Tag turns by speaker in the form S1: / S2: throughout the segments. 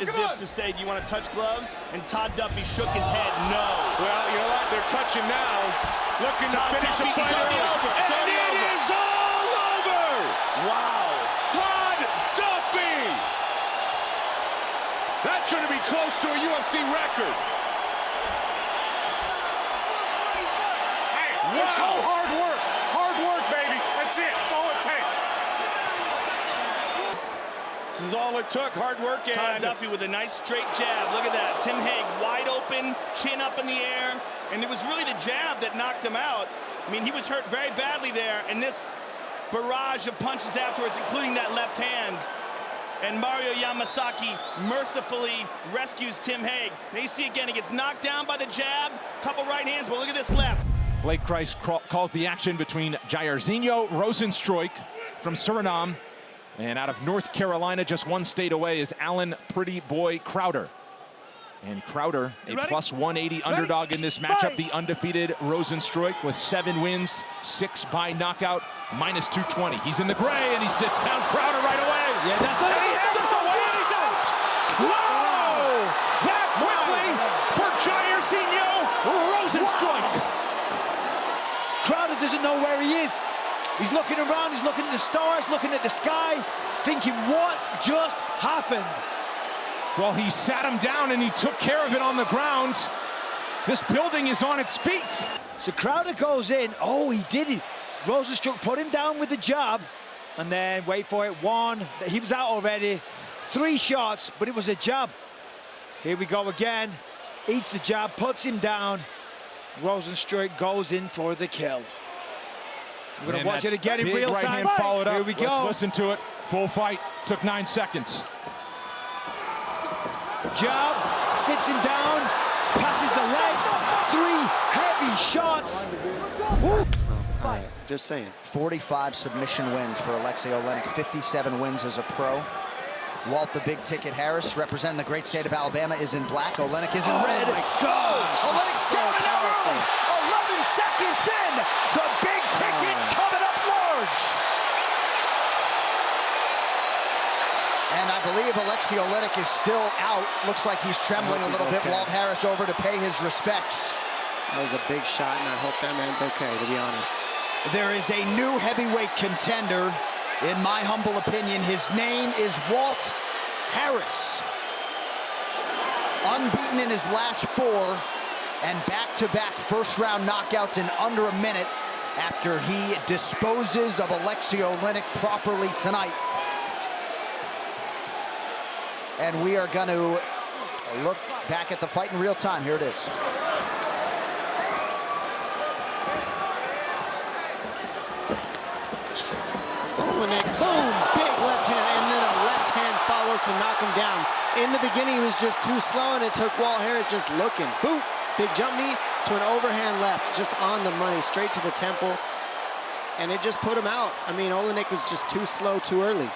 S1: as if to say, do you want to touch gloves? And Todd Duffy shook his head, no.
S2: Well, you know what? They're touching now. Looking to finish the fight early. And it is all over!
S1: Wow.
S2: Todd Duffy! That's going to be close to a UFC record. Hey, let's go. Hard work. Hard work, baby. That's it. That's all it takes. This is all it took. Hard work. And
S1: Todd Duffy with a nice straight jab. Look at that. Tim Hague wide open, chin up in the air. And it was really the jab that knocked him out. I mean, he was hurt very badly there. And this barrage of punches afterwards, including that left hand. And Mario Yamasaki mercifully rescues Tim Hague. Now you see again, he gets knocked down by the jab. Couple right hands, but look at this left.
S3: Blake Christ calls the action between Jairzinho Rozenstruik from Suriname, and out of North Carolina, just one state away, is Alan Pretty Boy Crowder. And Crowder, a plus 180 underdog in this matchup, the undefeated Rozenstruik with 7 wins, 6 by knockout, minus 220. He's in the gray, and he sits down Crowder right away.
S4: Yeah, that's not.
S3: And he hammers away, and he's out. Whoa! That quickly for Jairzinho Rozenstruik.
S4: Crowder doesn't know where he is. He's looking around, he's looking at the stars, looking at the sky, thinking, what just happened?
S3: Well, he sat him down and he took care of it on the ground. This building is on its feet.
S4: So Crowder goes in. Oh, he did it. Rozenstruik put him down with the jab, and then, wait for it, 1. He was out already. 3 shots, but it was a jab. Here we go again. Eats the jab, puts him down. Rozenstruik goes in for the kill. We're going to watch it again in real
S3: right
S4: time.
S3: Hand followed up.
S4: Here we go.
S3: Let's listen to it. Full fight. Took 9 seconds.
S4: Jab, sits him down, passes the legs. 3 heavy shots. Woo.
S5: Just saying.
S6: 45 submission wins for Alexei Oleinik, 57 wins as a pro. Walt the Big Ticket Harris, representing the great state of Alabama, is in black. Oleinik is in red.
S5: Oh my gosh!
S6: Oleinik's down another one. 11 seconds in. The Big Ticket coming up large. And I believe Alexei Oleinik is still out. Looks like he's trembling a little bit.
S5: Okay.
S6: Walt Harris over to pay his respects.
S5: That was a big shot, and I hope that man's okay, to be honest.
S6: There is a new heavyweight contender. In my humble opinion, his name is Walt Harris. Unbeaten in his last 4, and back-to-back first-round knockouts in under a minute after he disposes of Alexei Oleinik properly tonight. And we are going to look back at the fight in real time. Here it is.
S5: Oleinik, boom, big left hand, and then a left hand follows to knock him down. In the beginning, he was just too slow, and it took Walt Harris just looking. Boom, big jump knee to an overhand left, just on the money, straight to the temple, and it just put him out. I mean, Oleinik was just too slow, too early.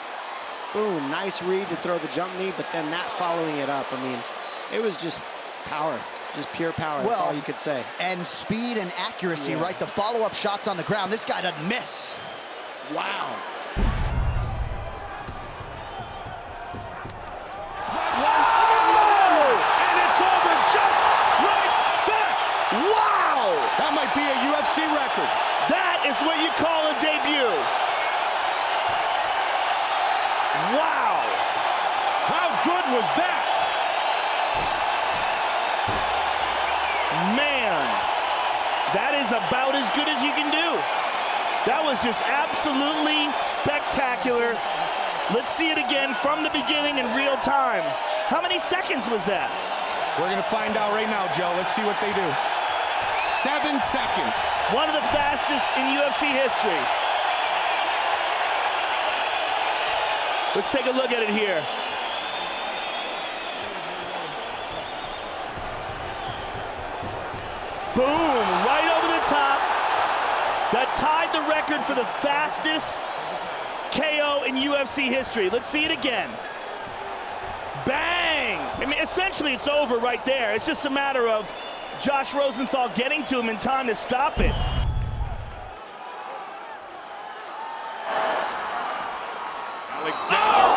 S5: Boom, nice read to throw the jump knee, but then that following it up, I mean, it was just power, just pure power. That's all you could say.
S6: And speed and accuracy, right? The follow-up shots on the ground. This guy doesn't miss.
S5: Wow.
S2: And it's over just like that. Wow! That might be a UFC record.
S1: That is what you call a debut. Wow.
S2: How good was that?
S1: Man, that is about as good as you can do. That was just absolutely spectacular. Let's see it again from the beginning in real time. How many seconds was that?
S2: We're going to find out right now, Joe. Let's see what they do. 7 seconds.
S1: One of the fastest in UFC history. Let's take a look at it here. Boom, right over the top. That tied the record for the fastest KO in UFC history. Let's see it again. Bang! I mean, essentially it's over right there. It's just a matter of Josh Rosenthal getting to him in time to stop it.
S2: Alexander.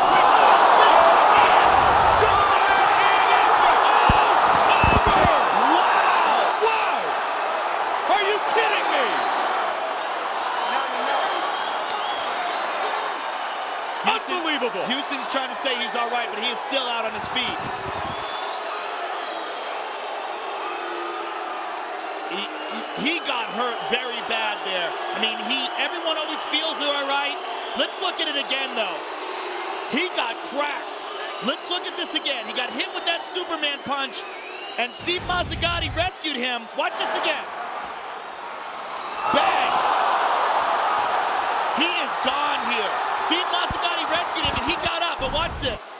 S1: feet. He got hurt very bad there. I mean, everyone always feels they're all right. Let's look at it again, though. He got cracked. Let's look at this again. He got hit with that Superman punch, and Steve Mazzagatti rescued him. Watch this again. Bang! He is gone here. Steve Mazzagatti rescued him, and he got up, but watch this.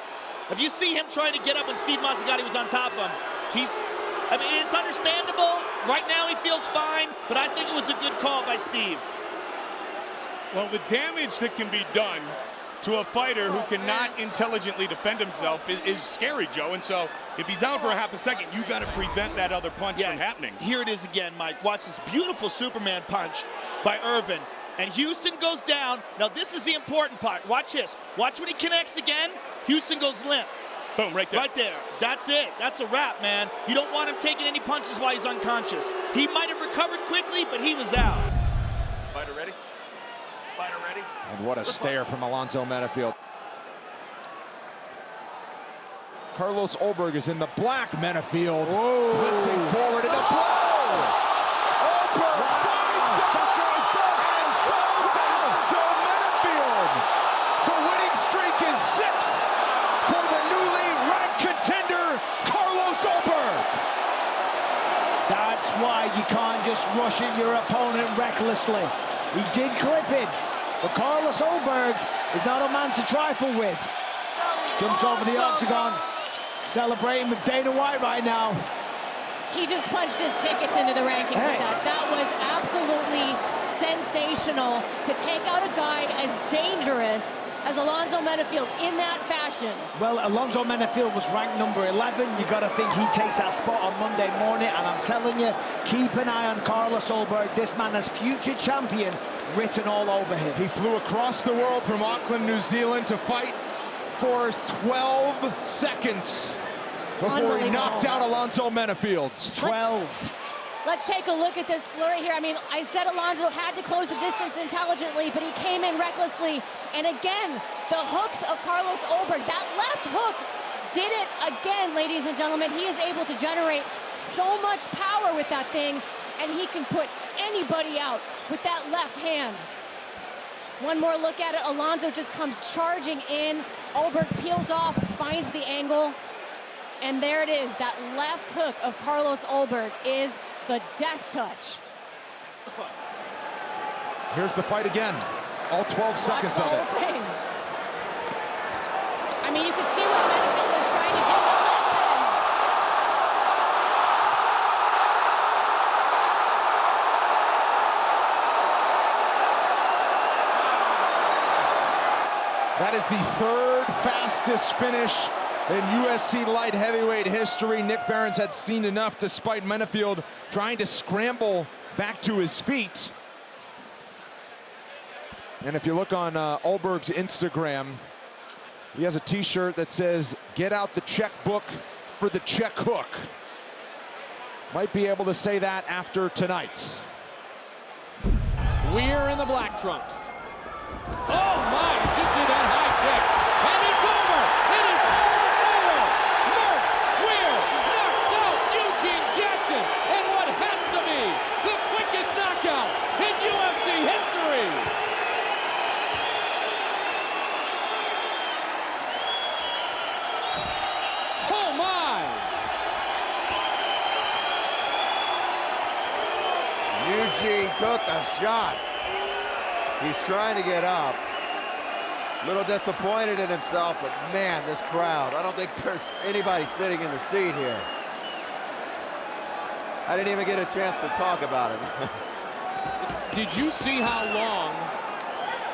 S1: If you see him trying to get up when Steve Mazzagatti was on top of him, I mean, it's understandable. Right now he feels fine, but I think it was a good call by Steve.
S2: Well, the damage that can be done to a fighter who cannot intelligently defend himself is scary, Joe. And so if he's out for a half a second, you got to prevent that other punch from happening.
S1: Here it is again, Mike. Watch this beautiful Superman punch by Irvin. And Houston goes down. Now this is the important part. Watch this. Watch when he connects again. Houston goes limp.
S2: Boom, right there.
S1: Right there. That's it. That's a wrap, man. You don't want him taking any punches while he's unconscious. He might have recovered quickly, but he was out.
S2: Fighter ready? Fighter ready?
S3: And what a stare from Alonzo Menifield. Carlos Ulberg is in the black. Menifield blitzing forward into blow. Ulberg finds the buzzer and follows Alonzo Menifield. The winning streak is 6 for the newly ranked contender, Carlos Ulberg.
S4: That's why you can't just rush at your opponent recklessly. He did clip him, but Carlos Ulberg is not a man to trifle with. Jumps over the octagon, celebrating with Dana White right now.
S7: He just punched his tickets into the rankings with that. That was absolutely sensational to take out a guy as dangerous as Alonzo Menifield in that fashion.
S4: Well, Alonzo Menifield was ranked number 11. You got to think he takes that spot on Monday morning, and I'm telling you, keep an eye on Carlos Ulberg. This man has future champion written all over him.
S3: He flew across the world from Auckland, New Zealand to fight for 12 seconds before he knocked out Alonzo Menifield.
S4: 12.
S7: Let's take a look at this flurry here. I mean, I said Alonzo had to close the distance intelligently, but he came in recklessly. And again, the hooks of Carlos Ulberg, that left hook did it again, ladies and gentlemen. He is able to generate so much power with that thing, and he can put anybody out with that left hand. One more look at it. Alonzo just comes charging in. Ulberg peels off, finds the angle. And there it is. That left hook of Carlos Ulberg is the death touch.
S3: Here's the fight again. All 12 seconds of it.
S7: I mean, you could see what Menifield was trying to do, but listen.
S3: That is the third fastest finish in UFC light heavyweight history. Nick Barron's had seen enough despite Menifield trying to scramble back to his feet. And if you look on Ulberg's Instagram, he has a t-shirt that says, "Get out the checkbook for the check hook." Might be able to say that after tonight.
S8: Weir in the black trunks. Oh my, did you see that high kick? And it's over! It is all over! Mark Weir knocks out Eugene Jackson in what has to be the quickest knockout in UFC history! Oh my!
S9: Eugene took a shot. He's trying to get up. A little disappointed in himself, but man, this crowd, I don't think there's anybody sitting in their seat here. I didn't even get a chance to talk about it.
S8: Did you see how long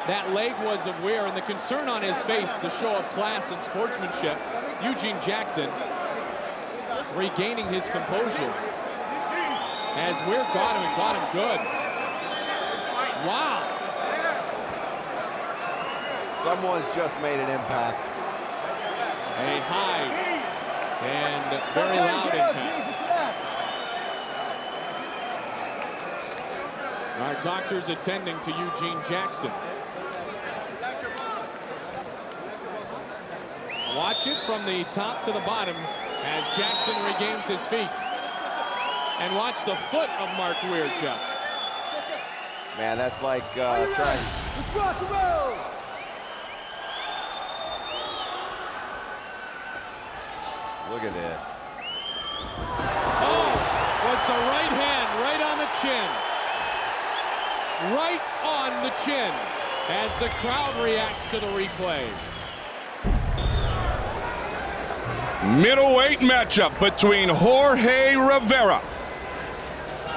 S8: that leg was of Weir, and the concern on his face, the show of class and sportsmanship? Eugene Jackson regaining his composure as Weir got him and got him good. Wow.
S9: Someone's just made an impact.
S8: A high and very loud impact. Our doctors attending to Eugene Jackson. Watch watch it from the top to the bottom as Jackson regains his feet. And watch the foot of Mark Weir, Chuck.
S9: Man, that's like trying.
S4: Let's rock and roll!
S9: Look at this.
S8: Oh, was the right hand right on the chin. Right on the chin as the crowd reacts to the replay.
S2: Middleweight matchup between Jorge Rivera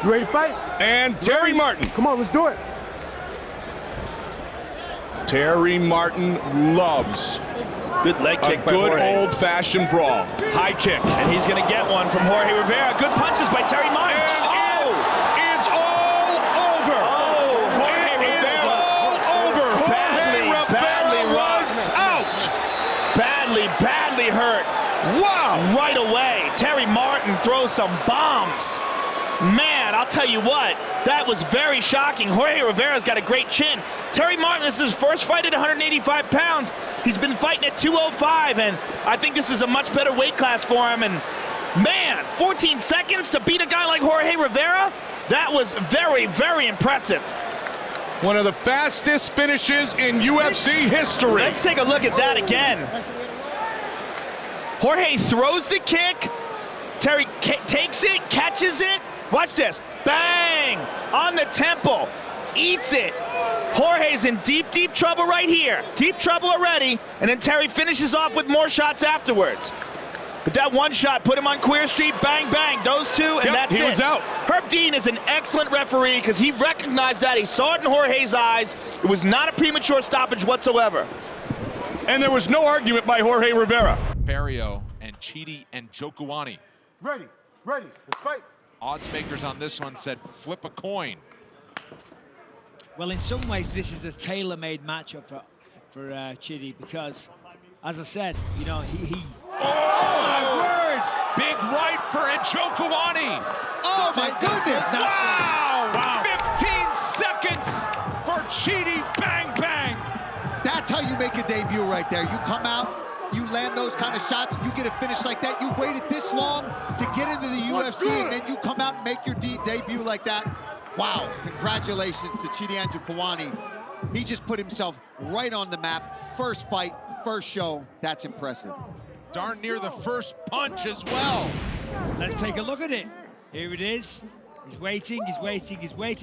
S10: You ready to fight?
S2: and Terry Martin.
S10: Come on, let's do it.
S2: Terry Martin loves
S1: Good leg
S2: a
S1: kick by
S2: good
S1: Jorge.
S2: old-fashioned brawl. High kick.
S1: And he's going to get one from Jorge Rivera. Good punches by Terry Martin.
S2: And it's all over.
S1: Oh, Jorge
S2: It is
S1: Rivera.
S2: all over.
S1: Badly,
S2: Jorge
S1: badly
S2: Rivera was
S1: rocked.
S2: out.
S1: Badly hurt.
S2: Wow.
S1: Right away, Terry Martin throws some bombs. Man, I'll tell you what, that was very shocking. Jorge Rivera's got a great chin. Terry Martin, this is his first fight at 185 pounds. He's been fighting at 205, and I think this is a much better weight class for him. And man, 14 seconds to beat a guy like Jorge Rivera? That was very, very impressive.
S2: One of the fastest finishes in UFC history.
S1: Let's take a look at that again. Jorge throws the kick. Terry takes it, catches it. Watch this. Bang! On the temple. Eats it. Jorge's in deep, deep trouble right here. Deep trouble already. And then Terry finishes off with more shots afterwards. But that one shot put him on Queer Street. Bang, bang. Those two, and that's it.
S2: He was out.
S1: Herb Dean is an excellent referee because he recognized that. He saw it in Jorge's eyes. It was not a premature stoppage whatsoever.
S2: And there was no argument by Jorge Rivera.
S3: Barrio and Chidi and Jokuani.
S10: Ready, let's fight.
S3: Odds makers on this one said flip a coin.
S4: Well, in some ways, this is a tailor-made matchup for Chidi because, as I said, you know, he
S3: Oh, my word! Big right for Jokuani.
S10: Oh my goodness!
S3: Wow! 15 seconds for Chidi. Bang, bang.
S11: That's how you make a debut right there. You come out, you land those kind of shots, you get a finish like that. You waited this long to get into the UFC, and then you come out and make your debut like that. Wow, congratulations to Chidi Njokuani. He just put himself right on the map. First fight, first show. That's impressive.
S3: Darn near the first punch as well.
S4: Let's take a look at it. Here it is. He's waiting,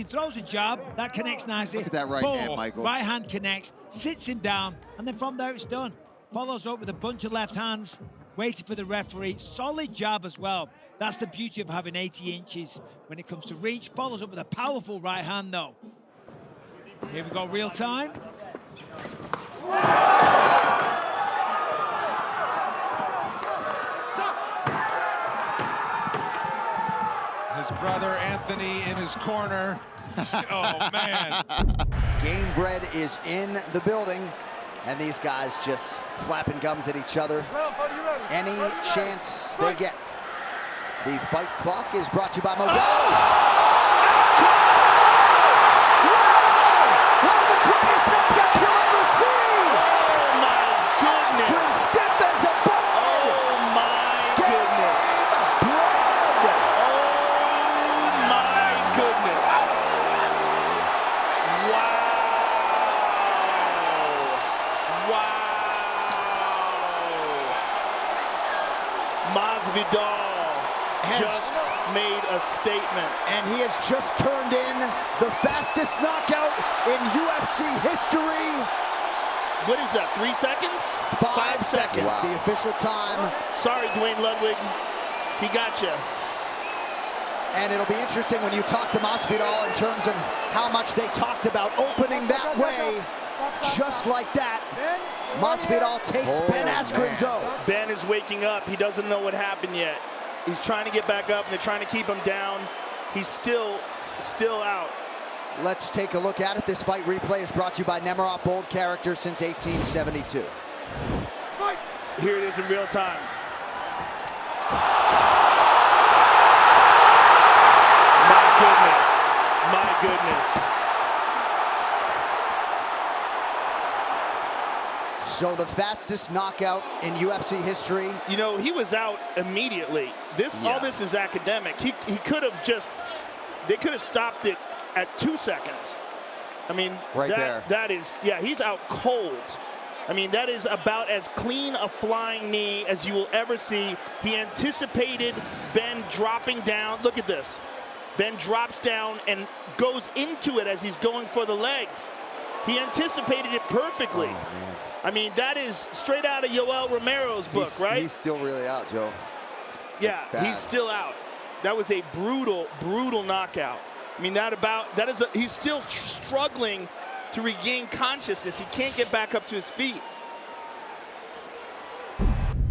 S4: throws a jab, that connects nicely.
S11: Look at that right hand, Michael.
S4: Right hand connects, sits him down, and then from there it's done. Follows up with a bunch of left hands, waiting for the referee. Solid jab as well. That's the beauty of having 80 inches when it comes to reach. Follows up with a powerful right hand though. Here we go, real time.
S3: His brother Anthony in his corner. Oh, man.
S6: Game Bread is in the building, and these guys just flapping gums at each other. Any chance they get. The fight clock is brought to you by Modelo. One of the greatest knockouts you'll ever see!
S1: Oh, my goodness.
S6: Askren stiff as a board!
S1: Oh, my goodness.
S6: Bread!
S1: Oh, my goodness. Wow. Masvidal just made a statement.
S6: And he has just turned in the fastest knockout in UFC history.
S1: What is that, 3 seconds?
S6: 5 seconds, the official time.
S1: Sorry, Dwayne Ludwig. He got you.
S6: And it'll be interesting when you talk to Masvidal in terms of how much they talked about opening that way. Just like that, Masvidal takes Ben Askren's O.
S1: Ben is waking up. He doesn't know what happened yet. He's trying to get back up, and they're trying to keep him down. He's still out.
S6: Let's take a look at it. This fight replay is brought to you by Nemiroff, bold character since 1872.
S1: Here it is in real time. My goodness. My goodness.
S6: So the fastest knockout in UFC history.
S1: You know, he was out immediately. All this is academic. He could have just, they could have stopped it at 2 seconds. I mean, that is, yeah, he's out cold. I mean, that is about as clean a flying knee as you will ever see. He anticipated Ben dropping down. Look at this. Ben drops down and goes into it as he's going for the legs. He anticipated it perfectly.
S9: Oh,
S1: I mean, that is straight out of Yoel Romero's book, right?
S9: He's still really out, Joe.
S1: Yeah, he's still out. That was a brutal, brutal knockout. I mean, he's still struggling to regain consciousness. He can't get back up to his feet.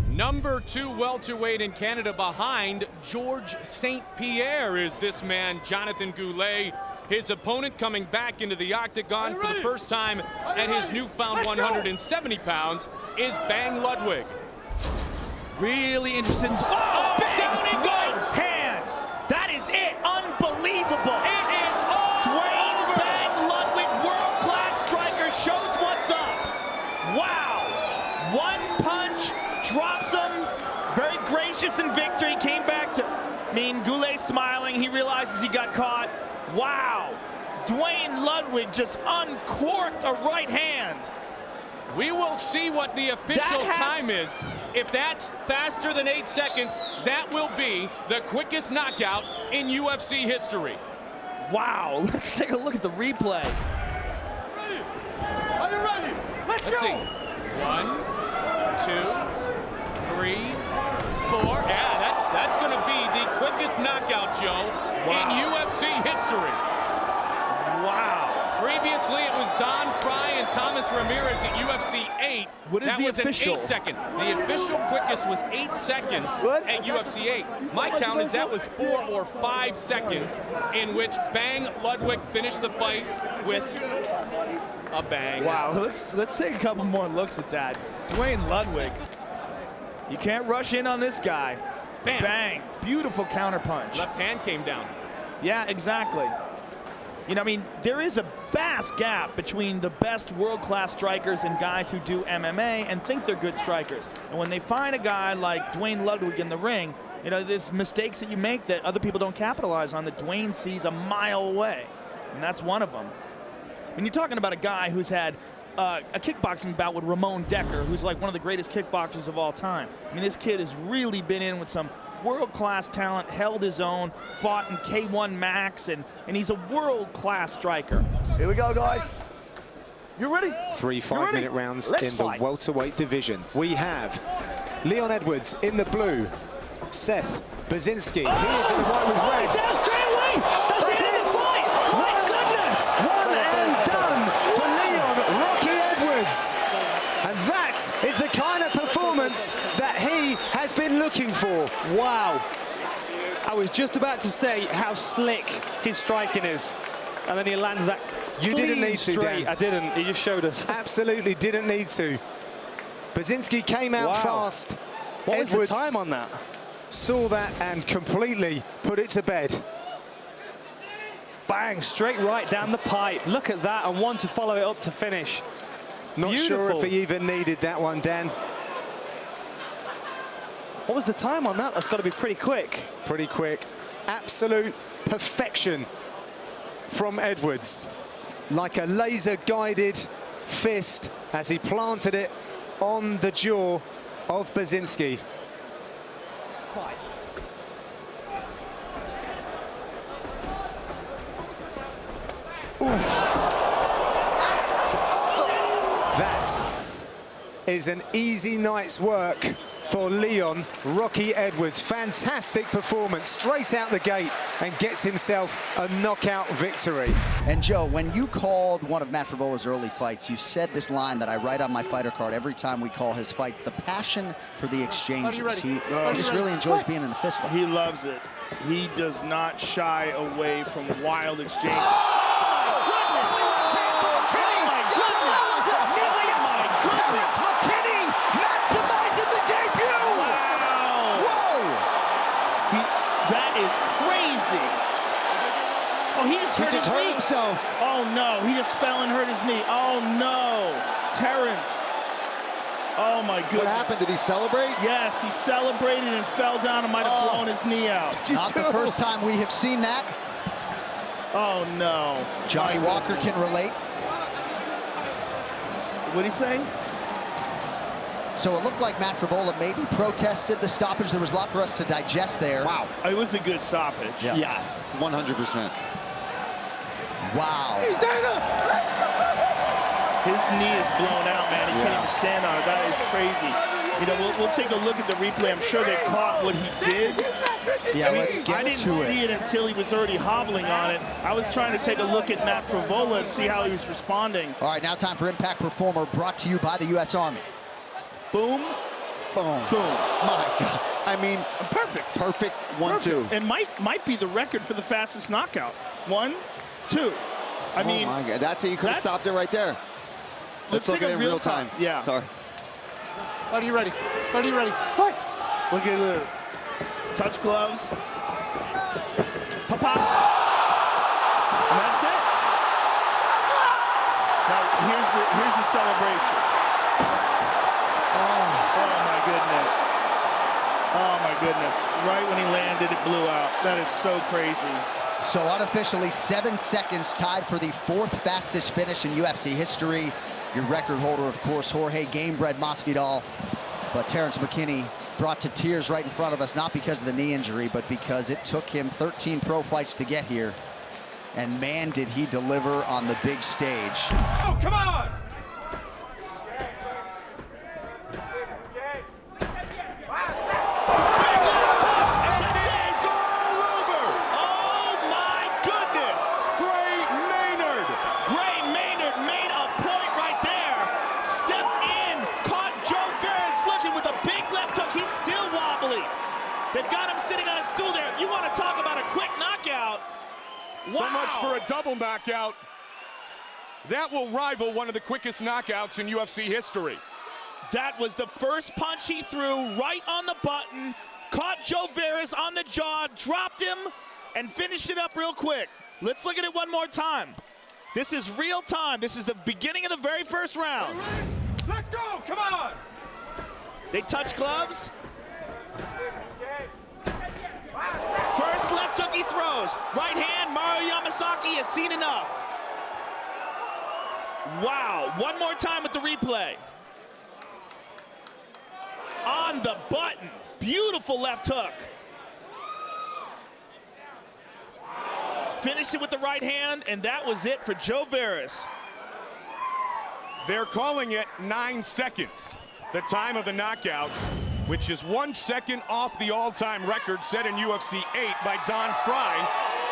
S8: Number 2 welterweight in Canada behind George St. Pierre is this man, Jonathan Goulet. His opponent coming back into the octagon for the first time at his newfound 170 pounds is Bang Ludwig.
S1: Really interesting. Oh, down he goes! Hand. That is it. Unbelievable.
S8: It is all
S1: Dwayne
S8: over.
S1: Bang Ludwig, world-class striker, shows what's up. Wow. One punch, drops him. Very gracious in victory. Came back to, Goulet smiling. He realizes he got caught. Wow. Dwayne Ludwig just uncorked a right hand.
S8: We will see what the official time is. If that's faster than 8 seconds, that will be the quickest knockout in UFC history.
S1: Wow, let's take a look at the replay.
S10: Ready? Are you ready? Let's go!
S8: See. 1, 2, 3, 4. Yeah, that's going to be the quickest knockout, Joe, in UFC history.
S1: Wow.
S8: Previously, it was Don Fry and Thomas Ramirez at UFC 8.
S1: What is
S8: that
S1: the
S8: was
S1: official?
S8: An 8 second. The official quickest was 8 seconds at UFC 8. My count is that was 4 or 5 seconds in which Bang Ludwig finished the fight with a bang.
S1: Wow, let's take a couple more looks at that. Dwayne Ludwig. You can't rush in on this guy.
S8: Bam.
S1: Bang. Beautiful counterpunch.
S8: Left hand came down.
S1: Yeah, exactly. You know, there is a vast gap between the best world-class strikers and guys who do MMA and think they're good strikers. And when they find a guy like Dwayne Ludwig in the ring, there's mistakes that you make that other people don't capitalize on that Dwayne sees a mile away. And that's one of them. When you're talking about a guy who's had a kickboxing bout with Ramon Decker, who's like one of the greatest kickboxers of all time. This kid has really been in with some world-class talent, held his own, fought in K1 Max, and he's a world-class striker.
S10: Here we go, guys. You ready?
S12: 3 5-minute rounds in the welterweight division. We have Leon Edwards in the blue, Seth Baczynski. He is in the white with red.
S4: Down straight away. That's the end of the fight. My goodness.
S12: One and done for Leon Rocky Edwards. And that is the kind of performance that he has been looking for.
S13: Wow. I was just about to say how slick his striking is. And then he lands that
S12: You didn't need to,
S13: straight.
S12: Dan.
S13: I didn't. He just showed us.
S12: Absolutely didn't need to. Baczynski came out fast.
S13: What was
S12: Edwards
S13: the time on that?
S12: saw that and completely put it to bed.
S13: Bang, straight right down the pipe. Look at that, and one to follow it up to finish.
S12: Not sure if he even needed that one, Dan.
S13: What was the time on that? That's got to be pretty quick.
S12: Pretty quick. Absolute perfection from Edwards. Like a laser-guided fist as he planted it on the jaw of Baczynski. That is an easy night's work for Leon Rocky Edwards. Fantastic performance straight out the gate and gets himself a knockout victory.
S6: And Joe, when you called one of Matt Frivola's early fights, you said this line that I write on my fighter card every time we call his fights: the passion for the exchanges. He just really enjoys being in a fist fight.
S1: He loves it. He does not shy away from wild exchanges. Oh, he just hurt himself. Oh no, he just fell and hurt his knee. Oh no, Terrence. Oh my goodness.
S6: What happened? Did he celebrate?
S1: Yes, he celebrated and fell down and might have blown his knee out.
S6: Not the first time we have seen that.
S1: Oh no.
S6: Johnny Walker can relate.
S1: What'd he say?
S6: So it looked like Matt Frevola maybe protested the stoppage. There was a lot for us to digest there.
S1: Wow. It was a good stoppage.
S6: Yeah,
S11: 100%.
S6: Wow.
S1: His knee is blown out, man. He can't even stand on it. That is crazy. You know, we'll take a look at the replay. I'm sure they caught what he did.
S6: Yeah, let's get to it.
S1: I didn't see it until he was already hobbling on it. I was trying to take a look at Matt Frevola and see how he was responding.
S6: All right, now time for Impact Performer, brought to you by the U.S. Army.
S1: Boom.
S6: Boom.
S1: Boom.
S6: My God. I mean,
S1: perfect.
S11: Perfect 1-2.
S1: It might be the record for the fastest knockout. 1, 2. I mean,
S11: my God. That's it. You could have stopped it right there. Let's look at it in real time.
S1: Yeah.
S11: Sorry.
S5: Are you ready? Are you ready? Fight!
S1: Look at the touch gloves. Pop-pop. And that's it. Now here's the celebration. Oh my goodness. Oh my goodness. Right when he landed, it blew out. That is so crazy.
S6: So unofficially 7 seconds, tied for the 4th fastest finish in UFC history. Your record holder, of course, Jorge Gamebred Masvidal. But Terrence McKinney brought to tears right in front of us, not because of the knee injury, but because it took him 13 pro fights to get here. And man, did he deliver on the big stage.
S10: Oh, come on!
S1: They've got him sitting on a stool there. You want to talk about a quick knockout. Wow.
S2: So much for a double knockout. That will rival one of the quickest knockouts in UFC history.
S1: That was the first punch he threw, right on the button, caught Joe Veras on the jaw, dropped him, and finished it up real quick. Let's look at it one more time. This is real time. This is the beginning of the very first round.
S10: Let's go, come on!
S1: They touch gloves. First left hook he throws. Right hand, Mario Yamasaki has seen enough. Wow, one more time with the replay. On the button, beautiful left hook. Finished it with the right hand, and that was it for Joe Veras.
S2: They're calling it 9 seconds, the time of the knockout, which is 1 second off the all-time record set in UFC 8 by Don Fry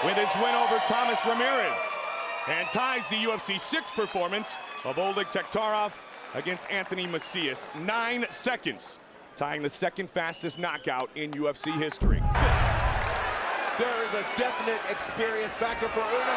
S2: with his win over Thomas Ramirez, and ties the UFC 6 performance of Oleg Tektarov against Anthony Macias. 9 seconds, tying the second fastest knockout in UFC history.
S9: There is a definite experience factor for Uno.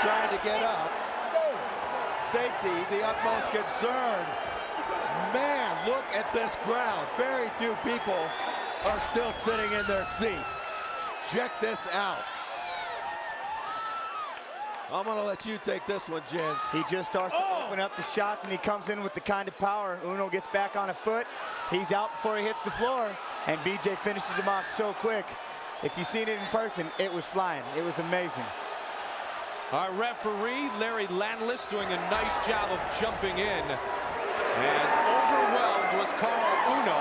S9: Trying to get up. Safety, the utmost concern. Man, look at this crowd. Very few people are still sitting in their seats. Check this out. I'm gonna let you take this one, Jens.
S14: He just starts to open up the shots, and he comes in with the kind of power. Uno gets back on a foot. He's out before he hits the floor, and BJ finishes him off so quick. If you've seen it in person, it was flying. It was amazing.
S8: Our referee, Larry Landless, doing a nice job of jumping in. As overwhelmed was Carl Uno,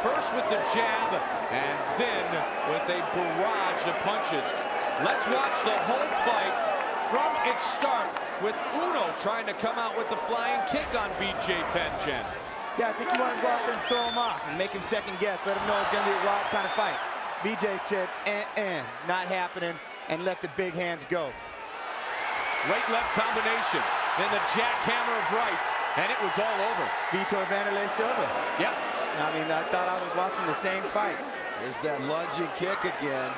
S8: first with the jab and then with a barrage of punches. Let's watch the whole fight from its start with Uno trying to come out with the flying kick on BJ Penn, Jens.
S14: Yeah, I think you want to go out there and throw him off and make him second guess. Let him know it's going to be a wild kind of fight. BJ said, not happening, and let the big hands go.
S8: Right-left combination, then the jackhammer of rights, and it was all over.
S14: Vitor Vanderlei Silva.
S8: Yep.
S14: I mean, I thought I was watching the same fight.
S9: There's that lunging kick again.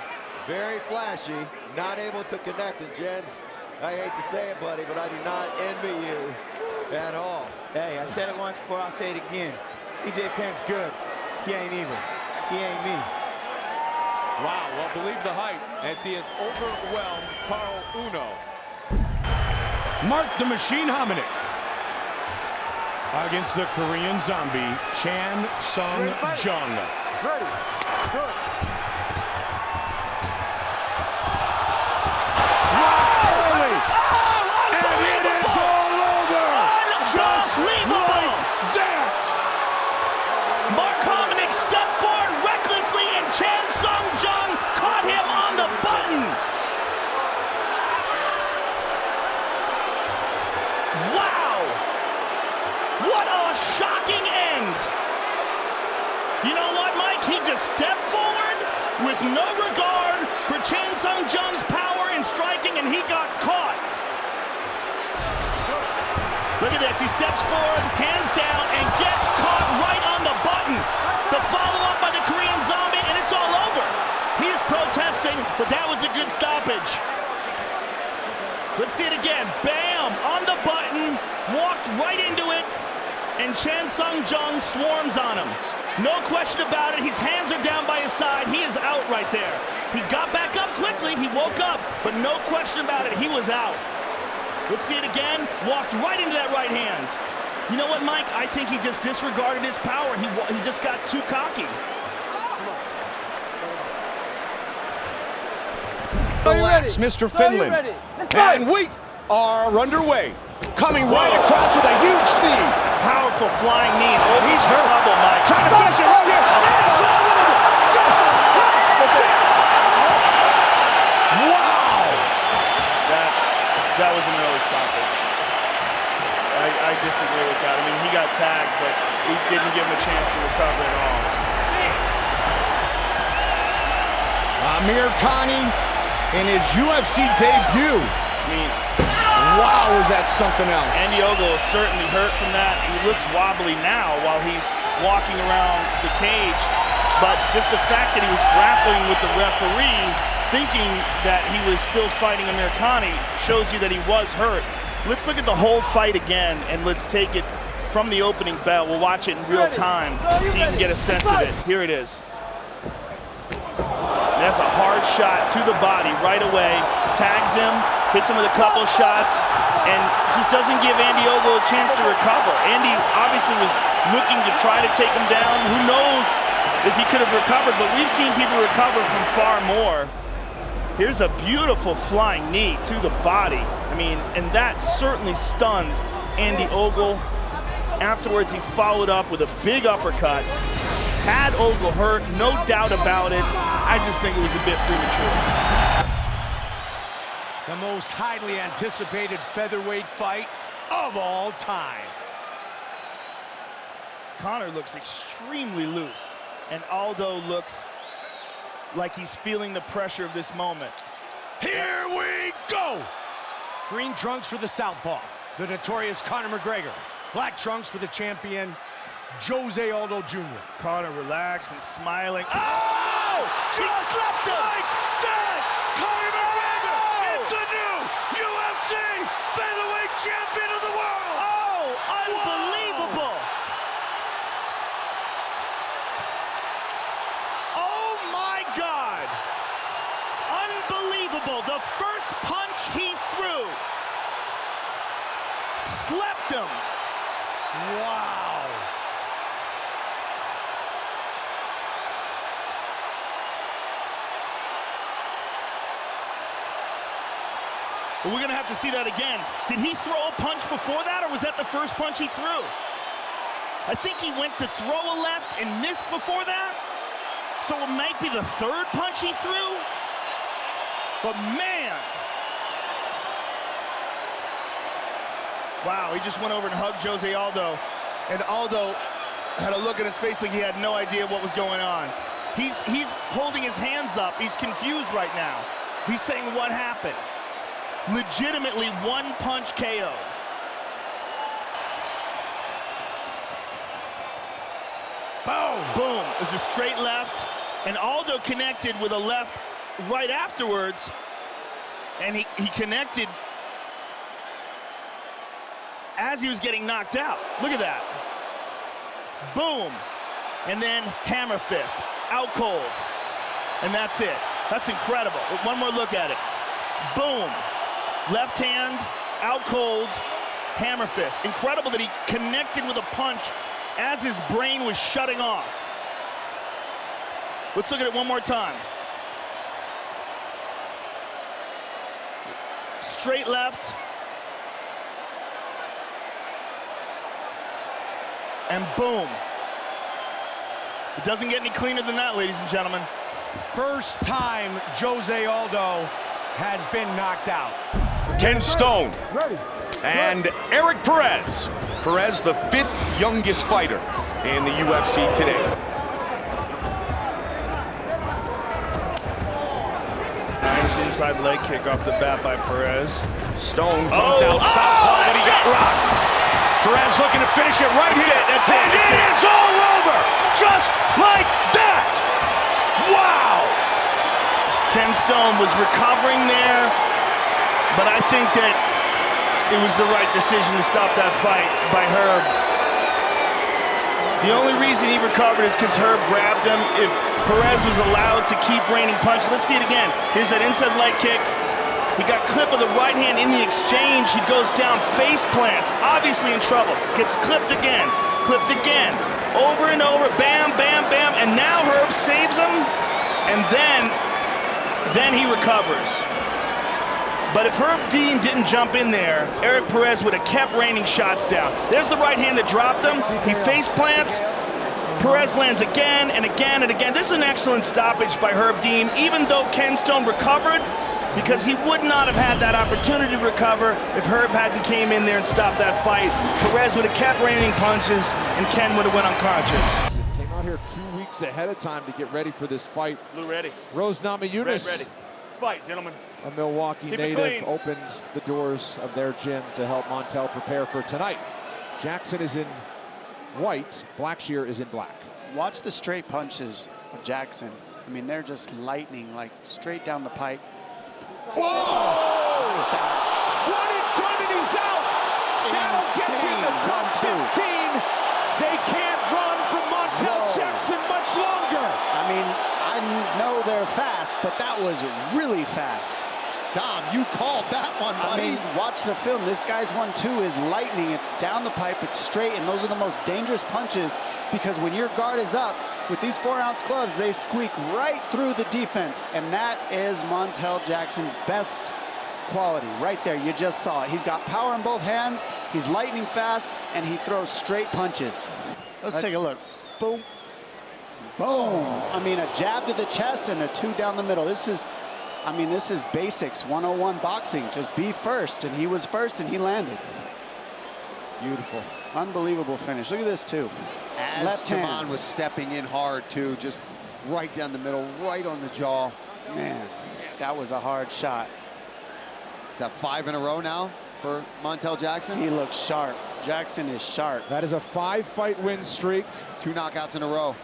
S9: Very flashy, not able to connect. And Jens, I hate to say it, buddy, but I do not envy you at all.
S14: Hey, I said it once before, I'll say it again. BJ Penn's good. He ain't evil. He ain't me.
S8: Wow, well, believe the hype as he has overwhelmed Carl Uno.
S2: Mark the Machine Hominick against the Korean Zombie, Chan Sung Jung.
S10: Ready. Good.
S2: Blocked early. And it is all over. Just like that.
S1: Mark Hominick stepped forward recklessly, and Chan Sung Jung caught him on the button. Wow! What a shocking end. You know what, Mike? He just stepped forward with no regard for Chan Sung Jung's power in striking, and he got caught. Look at this. He steps forward, hands down, and gets caught right on the button. The follow-up by the Korean Zombie, and it's all over. He is protesting, but that was a good stoppage. Let's see it again. Bam! On the button, walked right into it, and Chan Sung Jung swarms on him. No question about it. His hands are down by his side. He is out right there. He got back up quickly. He woke up, but no question about it. He was out. Let's see it again. Walked right into that right hand. You know what, Mike? I think he just disregarded his power. He just got too cocky.
S15: Relax, Mr. Finland. And we are underway. Coming right across with a huge knee.
S1: Powerful flying knee. Oh,
S15: he's hurt.
S1: Trouble, Mike.
S15: Trying to finish it right here. And it's all over. Just like that. Wow.
S1: That was an early stoppage. I disagree with that. I mean, he got tagged, but he didn't give him a chance to recover at all.
S15: Amir Khani in his UFC debut.
S1: I mean,
S15: wow, is that something else?
S1: Andy Ogle is certainly hurt from that. He looks wobbly now while he's walking around the cage. But just the fact that he was grappling with the referee, thinking that he was still fighting Amir Khani, shows you that he was hurt. Let's look at the whole fight again, and let's take it from the opening bell. We'll watch it in real time so you can get a sense of it. Here it is. That's a hard shot to the body right away. Tags him, hits him with a couple shots, and just doesn't give Andy Ogle a chance to recover. Andy obviously was looking to try to take him down. Who knows if he could have recovered, but we've seen people recover from far more. Here's a beautiful flying knee to the body. I mean, and that certainly stunned Andy Ogle. Afterwards, he followed up with a big uppercut. Had Ogle hurt, no doubt about it. I just think it was a bit premature.
S2: The most highly anticipated featherweight fight of all time.
S1: Conor looks extremely loose, and Aldo looks like he's feeling the pressure of this moment.
S2: Here we go! Green trunks for the southpaw, the notorious Conor McGregor. Black trunks for the champion, Jose Aldo Jr.
S1: Conor relaxed and smiling. Oh! He slapped him!
S2: Like that! Conor McGregor is the new UFC featherweight champion of the world!
S1: Oh, unbelievable! Oh my God! Unbelievable! The first punch he threw slept him.
S2: Wow!
S1: Well, we're gonna have to see that again. Did he throw a punch before that, or was that the first punch he threw? I think he went to throw a left and missed before that. So it might be the third punch he threw. But man. Wow, he just went over and hugged Jose Aldo. And Aldo had a look on his face like he had no idea what was going on. He's holding his hands up. He's confused right now. He's saying, what happened? Legitimately one punch KO.
S2: Boom!
S1: Boom. It was a straight left. And Aldo connected with a left right afterwards, and he connected as he was getting knocked out. Look at that. Boom. And then hammer fist, out cold. And that's it. That's incredible. One more look at it. Boom. Left hand, out cold, hammer fist. Incredible that he connected with a punch as his brain was shutting off. Let's look at it one more time. Straight left. And boom. It doesn't get any cleaner than that, ladies and gentlemen.
S15: First time Jose Aldo has been knocked out.
S2: Ken Stone and Eric Perez. Perez, the 5th youngest fighter in the UFC today.
S1: Nice inside leg kick off the bat by Perez.
S2: Stone comes out southpaw, but he got rocked. Perez looking to finish it right here.
S1: That's it.
S2: And it is all over, just like that. Wow!
S1: Ken Stone was recovering there, but I think that it was the right decision to stop that fight by Herb. The only reason he recovered is because Herb grabbed him. If Perez was allowed to keep raining punches, let's see it again. Here's that inside leg kick. He got clipped with the right hand in the exchange. He goes down, face plants, obviously in trouble. Gets clipped again, over and over, bam, bam, bam, and now Herb saves him, and then he recovers. But if Herb Dean didn't jump in there, Eric Perez would have kept raining shots down. There's the right hand that dropped him. He face plants. Perez lands again and again and again. This is an excellent stoppage by Herb Dean, even though Ken Stone recovered, because he would not have had that opportunity to recover if Herb hadn't came in there and stopped that fight. Perez would have kept raining punches, and Ken would have went unconscious.
S3: Came out here 2 weeks ahead of time to get ready for this fight.
S2: Blue ready.
S3: Rose Namajunas,
S2: Ready. Let's fight, gentlemen.
S3: a Milwaukee native, opened the doors of their gym to help Montel prepare for tonight. Jackson is in white, Blackshear is in black.
S5: Watch the straight punches of Jackson. I mean, they're just lightning, like straight down the pipe.
S15: Whoa! One and done, and he's out! That'll get you in the top 15. They can't run from Montel Jackson much longer.
S5: I mean, I know they're fast, but that was really fast.
S11: Dom, you called that one, buddy.
S5: I mean, watch the film. This guy's 1-2 is lightning. It's down the pipe, it's straight, and those are the most dangerous punches because when your guard is up, with these 4-ounce gloves, they squeak right through the defense, and that is Montel Jackson's best quality right there. You just saw it. He's got power in both hands, he's lightning fast, and he throws straight punches. Let's take a look. Boom. Boom. I mean, a jab to the chest and a 2 down the middle. This is basics 101 boxing. Just be first, and he was first, and he landed.
S3: Beautiful.
S5: Unbelievable finish. Look at this, too.
S6: As
S5: Left hand.
S6: Taman was stepping in hard, too, just right down the middle, right on the jaw.
S5: Man, that was a hard shot.
S6: Is that 5 in a row now for Montel Jackson?
S5: He looks sharp. Jackson is sharp.
S3: That is a 5-fight win streak.
S6: 2 knockouts in a row.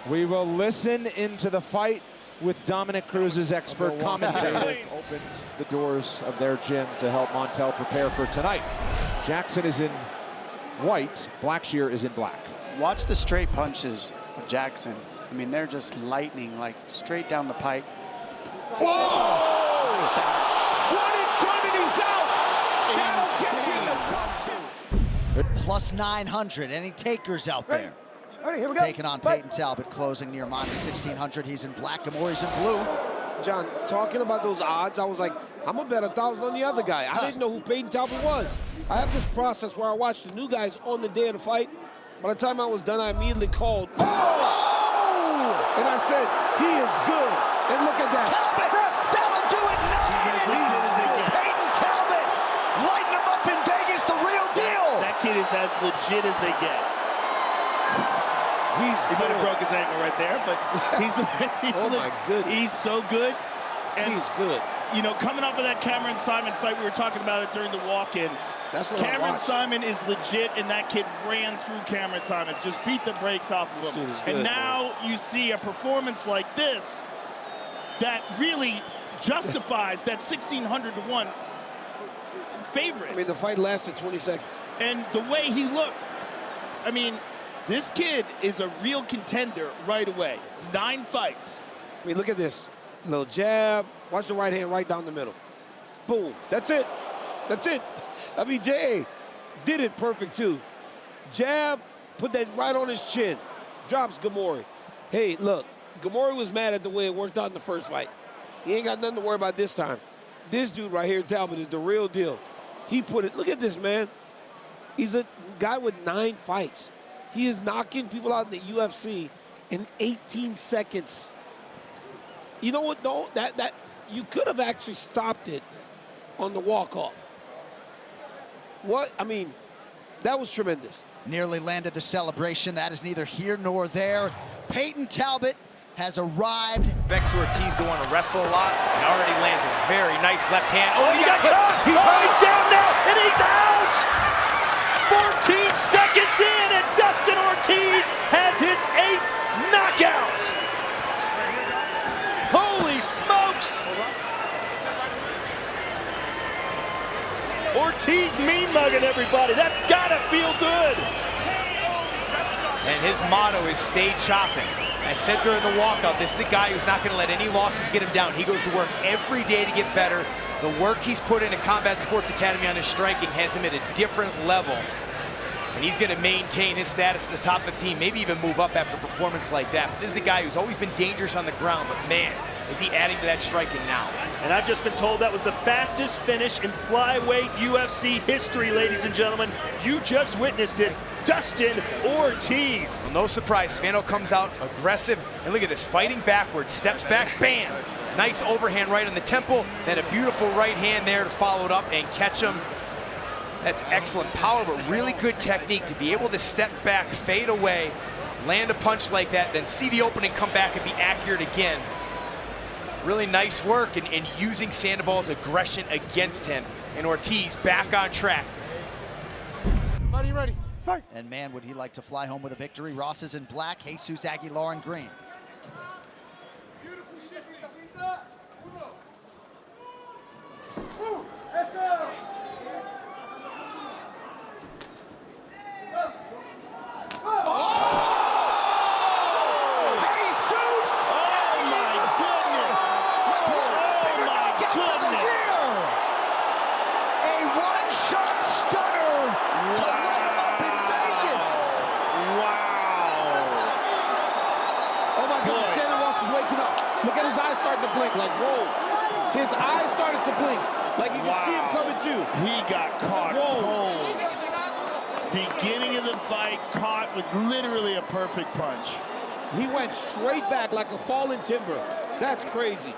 S3: We will listen into the fight with Dominic Cruz's expert commentary. Opened the doors of their gym to help Montel prepare for tonight. Jackson is in white, Blackshear is in black.
S5: Watch the straight punches of Jackson. I mean, they're just lightning, like straight down the pipe.
S15: Whoa! One and done, and he's out! That'll get you in the top 2.
S6: Plus 900. Any takers out there?
S10: Ready, here we go.
S6: Taking on Peyton Talbot, closing near minus 1600. He's in black, Amori's in blue.
S16: John, talking about those odds, I was like, I'm gonna bet 1,000 on the other guy. I didn't know who Peyton Talbot was. I have this process where I watch the new guys on the day of the fight. By the time I was done, I immediately called. Oh! And I said, he is good. And look at that.
S15: Talbot! That'll do it! 9 Peyton Talbot! Lighting him up in Vegas, the real deal!
S1: That kid is as legit as they get.
S16: He
S1: might have broke his ankle right there, but he's so good. And,
S16: he's good.
S1: You know, coming off of that Cameron Simon fight, we were talking about it during the walk-in.
S16: That's what
S1: Cameron Simon is legit, and that kid ran through Cameron Simon, just beat the brakes off of him. And now you see a performance like this that really justifies that 1,600 to 1 favorite.
S16: I mean, the fight lasted 20 seconds.
S1: And the way he looked, I mean, this kid is a real contender right away. 9 fights.
S16: I mean, look at this. Little jab. Watch the right hand right down the middle. Boom. That's it. That's it. I mean, J.A. did it perfect, too. Jab, put that right on his chin. Drops Gamori. Hey, look, Gamori was mad at the way it worked out in the first fight. He ain't got nothing to worry about this time. This dude right here, Talbot, is the real deal. He put it, look at this, man. He's a guy with 9 fights. He is knocking people out in the UFC in 18 seconds. You know what, though? That you could have actually stopped it on the walk-off. What? I mean, that was tremendous.
S6: Nearly landed the celebration. That is neither here nor there. Peyton Talbot has arrived.
S17: Bex Ortiz to want to wrestle a lot and already lands a very nice left hand.
S15: Oh, he got caught! He's down now, and he's out! 14 seconds in, and Dustin Ortiz has his 8th knockout! Holy smokes! Ortiz mean-mugging everybody. That's gotta feel good.
S17: And his motto is stay chopping. I said during the walkout, this is a guy who's not going to let any losses get him down. He goes to work every day to get better. The work he's put into Combat Sports Academy on his striking has him at a different level. And he's going to maintain his status in the top 15, maybe even move up after a performance like that. But this is a guy who's always been dangerous on the ground, but man, is he adding to that striking now.
S15: And I've just been told that was the fastest finish in flyweight UFC history, ladies and gentlemen. You just witnessed it. Dustin Ortiz.
S17: Well, no surprise, Fano comes out aggressive, and look at this, fighting backwards, steps back, bam! Nice overhand right on the temple, then a beautiful right hand there to follow it up and catch him. That's excellent power, but really good technique to be able to step back, fade away, land a punch like that, then see the opening, come back and be accurate again. Really nice work in using Sandoval's aggression against him. And Ortiz back on track.
S14: Are you ready? Fight.
S6: And man, would he like to fly home with a victory. Ross is in black, Jesus Aguilar in green.
S16: Look at his eyes starting to blink, like, whoa. His eyes started to blink, like you can see him coming too.
S1: He got caught cold. Beginning of the fight, caught with literally a perfect punch.
S16: He went straight back like a fallen timber. That's crazy.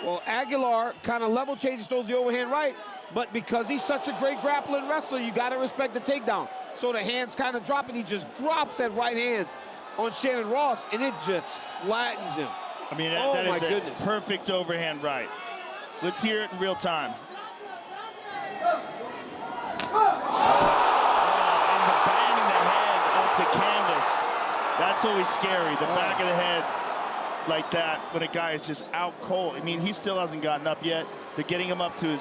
S16: Well, Aguilar kind of level changes, throws the overhand right, but because he's such a great grappling wrestler, you got to respect the takedown. So the hands kind of drop, and he just drops that right hand on Shannon Ross, and it just flattens him.
S1: I mean,
S16: oh
S1: that
S16: my
S1: is a
S16: goodness.
S1: perfect overhand right. Let's hear it in real time. And the bang in the head off the canvas. That's always scary, the back of the head like that when a guy is just out cold. I mean, he still hasn't gotten up yet. They're getting him up to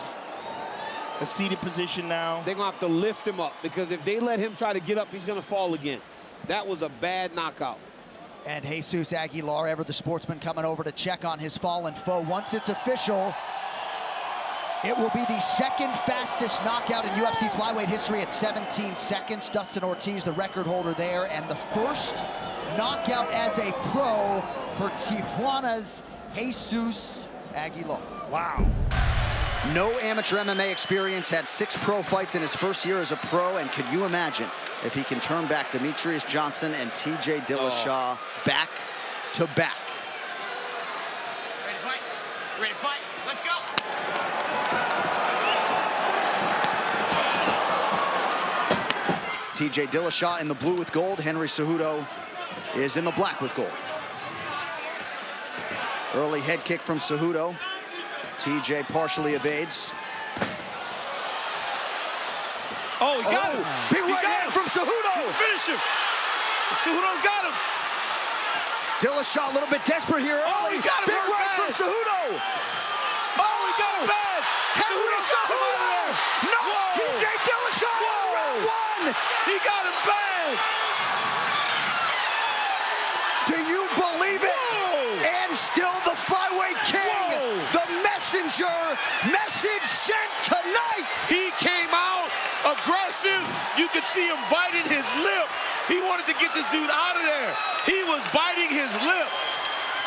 S1: a seated position now.
S16: They're going to have to lift him up, because if they let him try to get up, he's going to fall again. That was a bad knockout.
S6: And Jesus Aguilar, ever the sportsman, coming over to check on his fallen foe. Once it's official, it will be the second fastest knockout in UFC flyweight history at 17 seconds. Dustin Ortiz, the record holder there, and the first knockout as a pro for Tijuana's Jesus Aguilar.
S1: Wow.
S6: No amateur MMA experience, had 6 pro fights in his first year as a pro, and could you imagine if he can turn back Demetrius Johnson and TJ Dillashaw back to back?
S17: Ready to fight? Ready to fight? Let's go!
S6: TJ Dillashaw in the blue with gold. Henry Cejudo is in the black with gold. Early head kick from Cejudo. TJ partially evades.
S16: Oh, he got him.
S6: Big right hand from Cejudo.
S16: Finish him. Cejudo's got him.
S6: Dillashaw a little bit desperate here early.
S16: Oh, he got him.
S6: Big right from Cejudo.
S16: Oh, he got him bad.
S6: Henry Cejudo knocks TJ Dillashaw in round 1.
S16: He got him bad.
S6: Do you believe it? And still the Flyweight King, the messenger, message sent tonight.
S16: He came out aggressive. You could see him biting his lip. He wanted to get this dude out of there. He was biting his lip,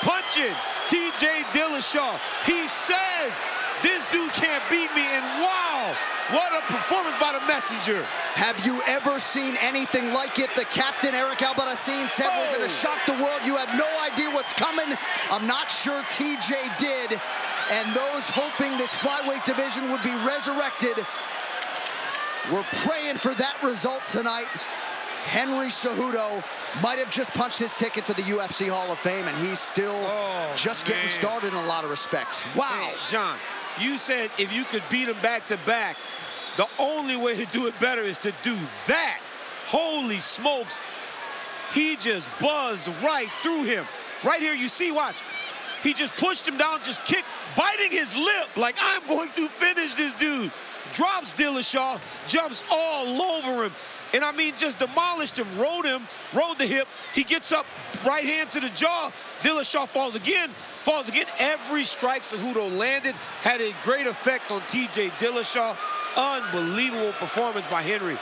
S16: punching TJ Dillashaw. He said, this dude can't beat me, and wow, what a performance by the messenger.
S6: Have you ever seen anything like it? The captain, Eric Albarracin, said we're going to shock the world. You have no idea what's coming. I'm not sure TJ did. And those hoping this flyweight division would be resurrected, we're praying for that result tonight. Henry Cejudo might have just punched his ticket to the UFC Hall of Fame, and he's still just getting started in a lot of respects. Wow.
S16: Hey, John, you said if you could beat him back-to-back, the only way to do it better is to do that. Holy smokes. He just buzzed right through him. Right here, you see, watch. He just pushed him down, just kicked, biting his lip like, I'm going to finish this dude. Drops Dillashaw, jumps all over him. And I mean, just demolished him, rode the hip. He gets up, right hand to the jaw. Dillashaw falls again. Every strike Cejudo landed had a great effect on TJ Dillashaw. Unbelievable performance by Henry.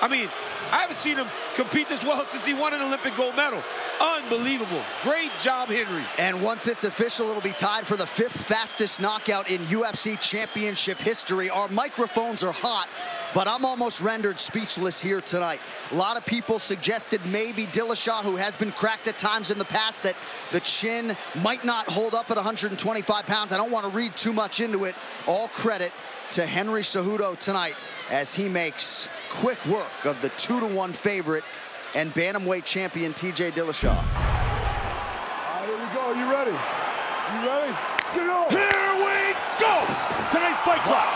S16: I mean, I haven't seen him compete this well since he won an Olympic gold medal. Unbelievable. Great job, Henry.
S6: And once it's official, it'll be tied for the 5th fastest knockout in UFC championship history. Our microphones are hot, but I'm almost rendered speechless here tonight. A lot of people suggested maybe Dillashaw, who has been cracked at times in the past, that the chin might not hold up at 125 pounds. I don't want to read too much into it. All credit to Henry Cejudo tonight as he makes quick work of the 2-1 favorite and Bantamweight champion TJ Dillashaw.
S10: All right, here we go. You ready? You ready? Get on.
S15: Here we go. Tonight's fight clock.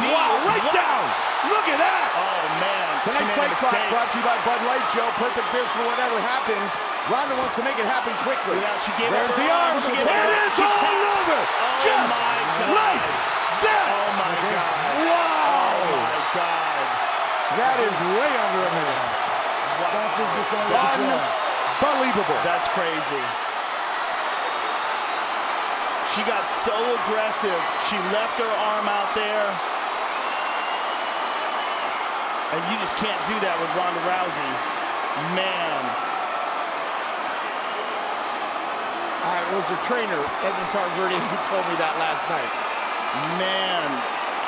S15: Wow, right down. Look at that.
S1: Oh, man.
S9: Tonight's fight clock brought to you by Bud Light, Joe. Perfect beer for whatever happens. Ronda wants to make it happen quickly. There's the arm.
S15: It is all over. Just like that.
S1: Oh, my God.
S15: Wow.
S1: Oh, my God.
S9: That is way under a minute.
S1: Unbelievable. That's crazy. She got so aggressive. She left her arm out there. And you just can't do that with Ronda Rousey. Man.
S9: It was her trainer, Edmund Tarverdi, who told me that last night.
S1: Man.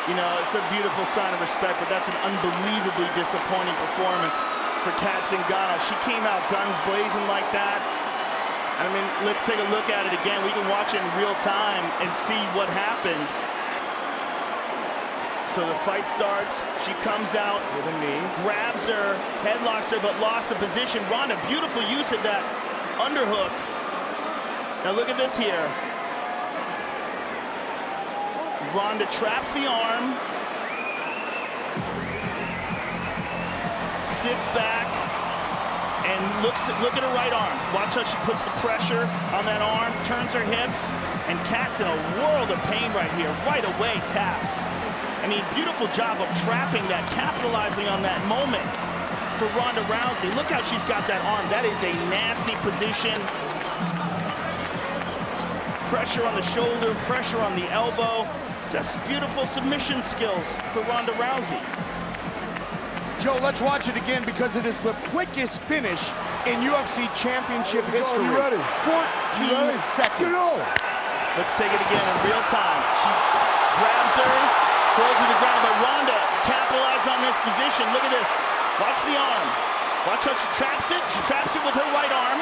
S1: You know, it's a beautiful sign of respect, but that's an unbelievably disappointing performance for Kat Zingano. She came out guns blazing like that. I mean, let's take a look at it again. We can watch it in real time and see what happened. So the fight starts. She comes out with a knee, grabs her, headlocks her, but lost the position. Ronda, beautiful use of that underhook. Now look at this here. Ronda traps the arm, sits back, and look at her right arm. Watch how she puts the pressure on that arm, turns her hips, and Kat's in a world of pain right here. Right away, taps. I mean, beautiful job of trapping that, capitalizing on that moment for Ronda Rousey. Look how she's got that arm. That is a nasty position. Pressure on the shoulder, pressure on the elbow. Just beautiful submission skills for Ronda Rousey.
S9: Joe, let's watch it again because it is the quickest finish in UFC championship history. 14 seconds.
S10: Get on.
S1: Let's take it again in real time. She grabs her, throws her to the ground, but Ronda capitalized on this position. Look at this. Watch the arm. Watch how she traps it. She traps it with her right arm,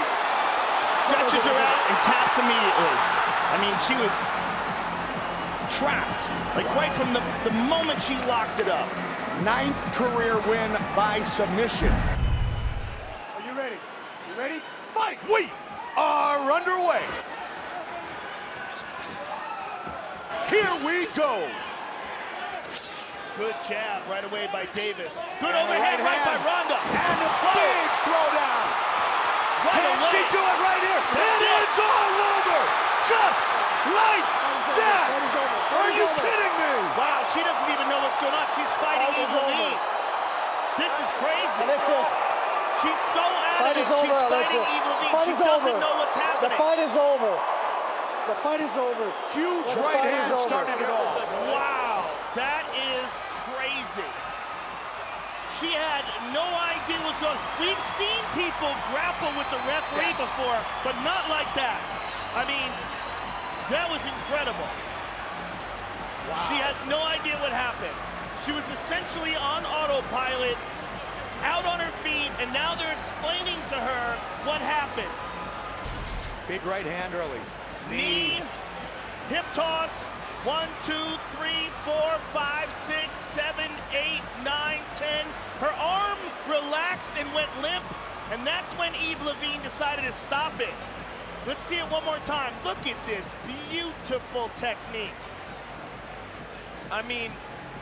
S1: stretches her out, and taps immediately. I mean, she was trapped, like right from the moment she locked it up.
S9: 9th career win by submission.
S10: Are you ready? You ready? Fight!
S15: We are underway. Here we go.
S1: Good jab right away by Davis. Good
S9: And
S1: overhead right by Ronda.
S9: And a big throwdown. Can she do it right here? It's all over. Just like that. Are you kidding me?
S1: Wow, she doesn't even know what's going on. She's fighting Eve Levine. This is crazy. She's so adamant. She's fighting Eve Levine. She doesn't know what's happening.
S18: The fight is over. The fight is over.
S9: Huge right hand started it all.
S1: Wow, that is crazy. She had no idea what's going on. We've seen people grapple with the referee before, but not like that. I mean, that was incredible. Wow. She has no idea what happened. She was essentially on autopilot, out on her feet, and now they're explaining to her what happened.
S9: Big right hand early.
S1: Knee, hip toss. 1, 2, 3, 4, 5, 6, 7, 8, 9, 10. Her arm relaxed and went limp, and that's when Eve Levine decided to stop it. Let's see it one more time. Look at this beautiful technique. I mean,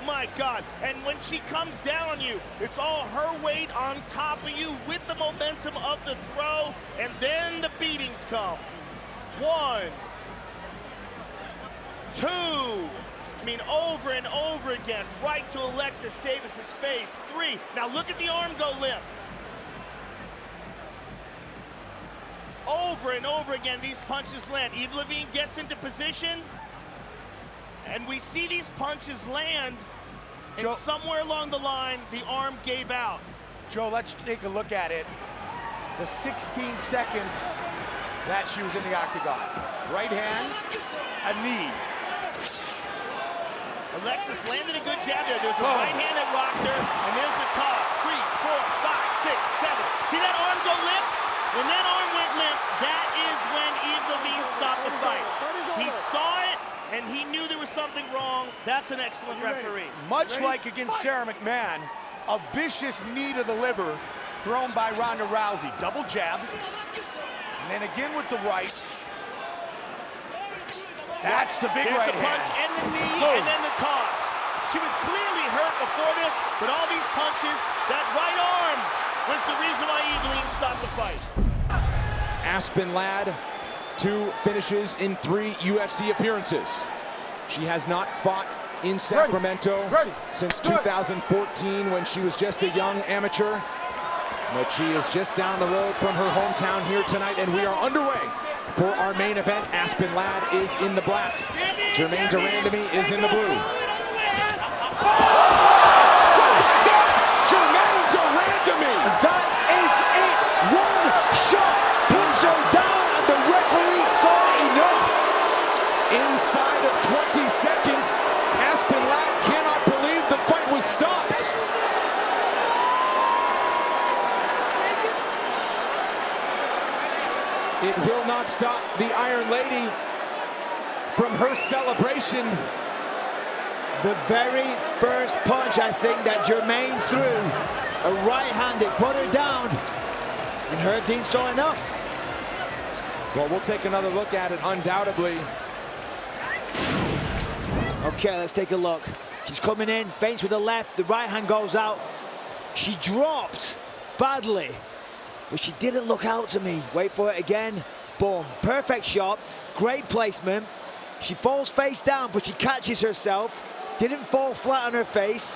S1: my God. And when she comes down on you, it's all her weight on top of you with the momentum of the throw, and then the beatings come. 1, 2, I mean, over and over again, right to Alexis Davis's face. 3, now look at the arm go limp. Over and over again, these punches land. Eve Levine gets into position, and we see these punches land, and somewhere along the line, the arm gave out.
S9: Joe, let's take a look at it. The 16 seconds that she was in the octagon. Right hand, a knee.
S1: Alexis landed a good jab there. There's a right hand that rocked her, and there's the top. 3, 4, 5, 6, 7. See that arm go limp? When that arm went limp, that is when Eve Levine stopped the fight. He saw it, and he knew there was something wrong. That's an excellent referee.
S9: Much like against Sarah McMahon, a vicious knee to the liver thrown by Ronda Rousey. Double jab, and then again with the right. That's the big right hand.
S1: There's a punch and the knee, and then the toss. She was clearly hurt before this, but all these punches, that right arm was the reason why Eve Levine stopped the fight.
S3: Aspen Ladd, 2 finishes in 3 UFC appearances. She has not fought in Sacramento since 2014 when she was just a young amateur. But she is just down the road from her hometown here tonight, and we are underway for our main event. Aspen Ladd is in the black. Germaine de Randamie is in the blue. Just like that, Germaine de Randamie.
S4: That is it. One shot puts her down, and the referee saw enough.
S3: Inside of 20 seconds, Aspen Ladd cannot believe the fight was stopped. It will not stop the Iron Lady from her celebration.
S4: The very first punch, I think, that Germaine threw, a right hand that put her down, and Herb Dean saw enough.
S3: Well, we'll take another look at it, undoubtedly.
S4: Okay, let's take a look. She's coming in, feints with the left, the right hand goes out. She dropped badly, but she didn't look out to me. Wait for it again. Boom. Perfect shot. Great placement. She falls face down, but she catches herself. Didn't fall flat on her face.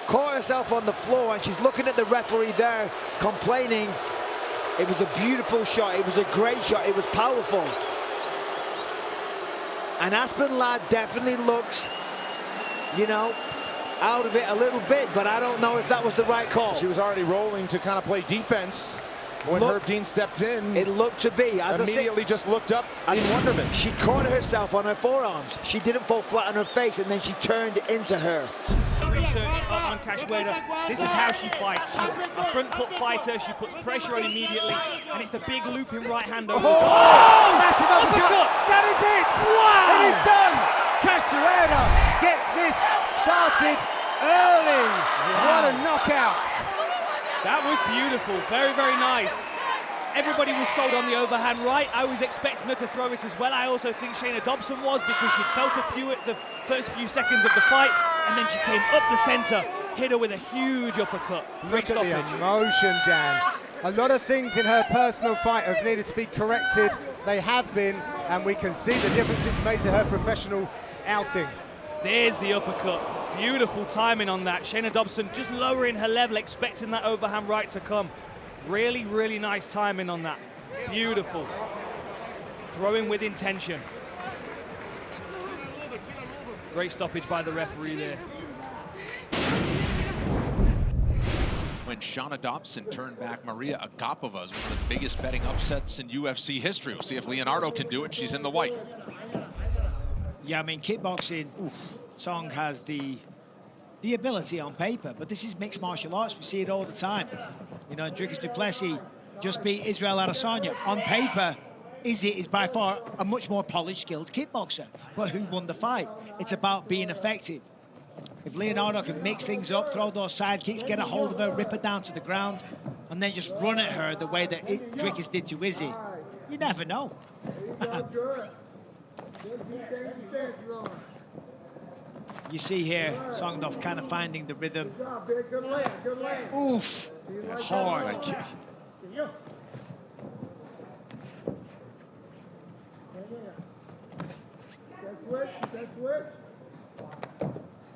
S4: Caught herself on the floor, and she's looking at the referee there, complaining. It was a beautiful shot. It was a great shot. It was powerful. And Aspen Ladd definitely looks, you know, out of it a little bit, but I don't know if that was the right call.
S3: She was already rolling to kind of play defense when Herb Dean stepped in.
S4: It looked to be. As
S3: immediately just looked up in wonderment.
S4: She caught herself on her forearms. She didn't fall flat on her face, and then she turned into her.
S19: Research on Cachoeira. This is how she fights. She's a front foot fighter. She puts pressure on immediately, and it's the big looping right hand over the top.
S18: Oh, massive uppercut. That is it. Wow. It is done. Cachoeira gets this started early. What a knockout.
S19: That was beautiful. Very, very nice. Everybody was sold on the overhand right. I was expecting her to throw it as well. I also think Shayna Dobson was, because she felt a few at the first few seconds of the fight. and then she came up the center, hit her with a huge uppercut. Great
S18: Look
S19: stoppage.
S18: at the emotion, Dan. A lot of things in her personal fight have needed to be corrected. They have been, and we can see the difference it's made to her professional outing.
S19: There's the uppercut. Beautiful timing on that. Shayna Dobson just lowering her level, expecting that overhand right to come. Really, really nice timing on that. Beautiful. Throwing with intention. Great stoppage by the referee there.
S3: When Shayna Dobson turned back Maria Agapova as one of the biggest betting upsets in UFC history. We'll see if Leonardo can do it. She's in the white.
S4: Yeah, I mean, kickboxing, Tong has the ability on paper, but this is mixed martial arts. We see it all the time. You know, Dricus du Plessis just beat Israel Adesanya. On paper, Izzy is by far a much more polished, skilled kickboxer. But who won the fight? It's about being effective. If Leonardo can mix things up, throw those side kicks, get a hold of her, rip her down to the ground, and then just run at her the way that Dricus did to Izzy, you never know. You see here, Songdorf kind of finding the rhythm. Oof, hard.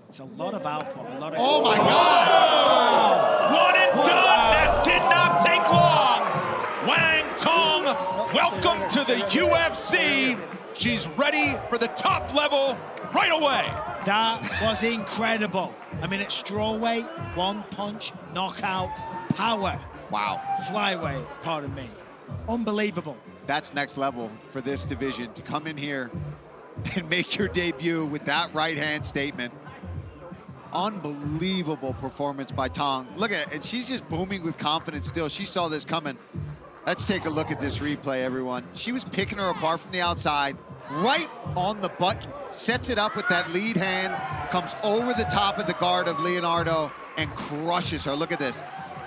S4: It's a lot of output, a lot of...
S3: Oh my God! One and done! That did not take long! Wang Tong, welcome to the UFC. She's ready for the top level right away.
S4: That was incredible. I mean, at strawweight, one punch, knockout, power.
S3: Wow.
S4: Flyweight, pardon me. Unbelievable.
S11: That's next level for this division, to come in here and make your debut with that right hand statement. Unbelievable performance by Tong. Look at it, and she's just booming with confidence still. She saw this coming. Let's take a look at this replay, everyone. She was picking her apart from the outside, right on the butt, sets it up with that lead hand, comes over the top of the guard of Leonardo and crushes her. Look at this.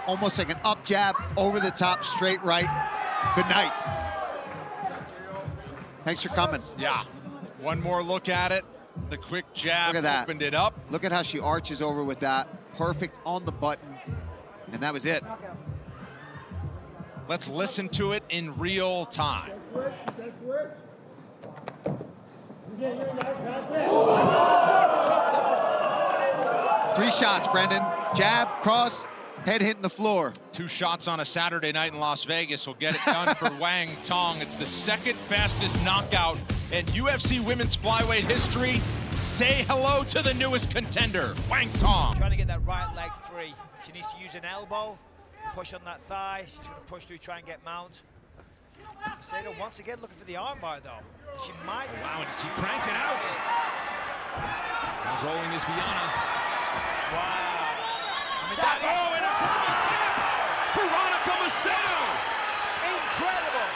S11: Almost like an up jab, over the top, straight right. Good night. Thanks for coming.
S3: Yeah. One more look at it. The quick jab opened it up.
S11: Look at how she arches over with that. Perfect on the button. And that was it.
S3: Let's listen to it in real time.
S11: 3 shots, Brendan. Jab, cross, head hitting the floor.
S3: 2 shots on a Saturday night in Las Vegas will get it done for Wang Tong. It's the second fastest knockout in UFC women's flyweight history. Say hello to the newest contender, Wang Tong.
S4: Trying to get that right leg free. She needs to use an elbow, push on that thigh. She's going to push through, try and get mount. Macedo once again looking for the armbar though. She might.
S3: Wow, and she cranked it out. Now rolling is Viana.
S4: Wow. I mean,
S3: and a brutal tap for Veronica Macedo.
S4: Incredible.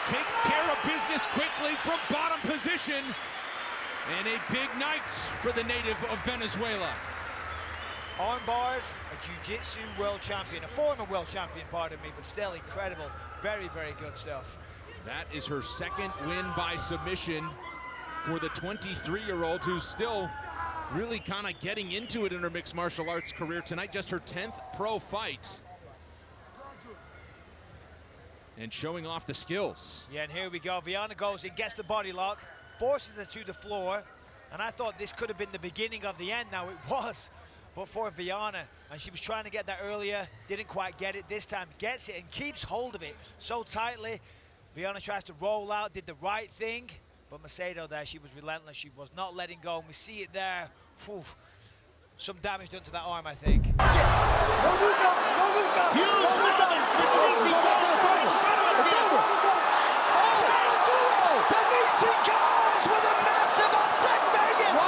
S3: Takes care of business quickly from bottom position. And a big night for the native of Venezuela.
S4: Arm bars, a jiu-jitsu world champion, a former world champion, pardon me, but still incredible. Very, very good stuff.
S3: That is her second win by submission for the 23-year-old who's still really kind of getting into it in her mixed martial arts career tonight. Just her 10th pro fight. And showing off the skills.
S4: Yeah, and here we go. Viana goes in, gets the body lock, forces her to the floor. And I thought this could have been the beginning of the end. Now it was. But for Viana, and she was trying to get that earlier, didn't quite get it. This time gets it and keeps hold of it so tightly. Viana tries to roll out, did the right thing, but Macedo there, she was relentless. She was not letting go, and we see it there. Whew. Some damage done to that arm, I think.
S1: Huge moments for Tracy
S18: Denise Combs with a massive upset in Vegas!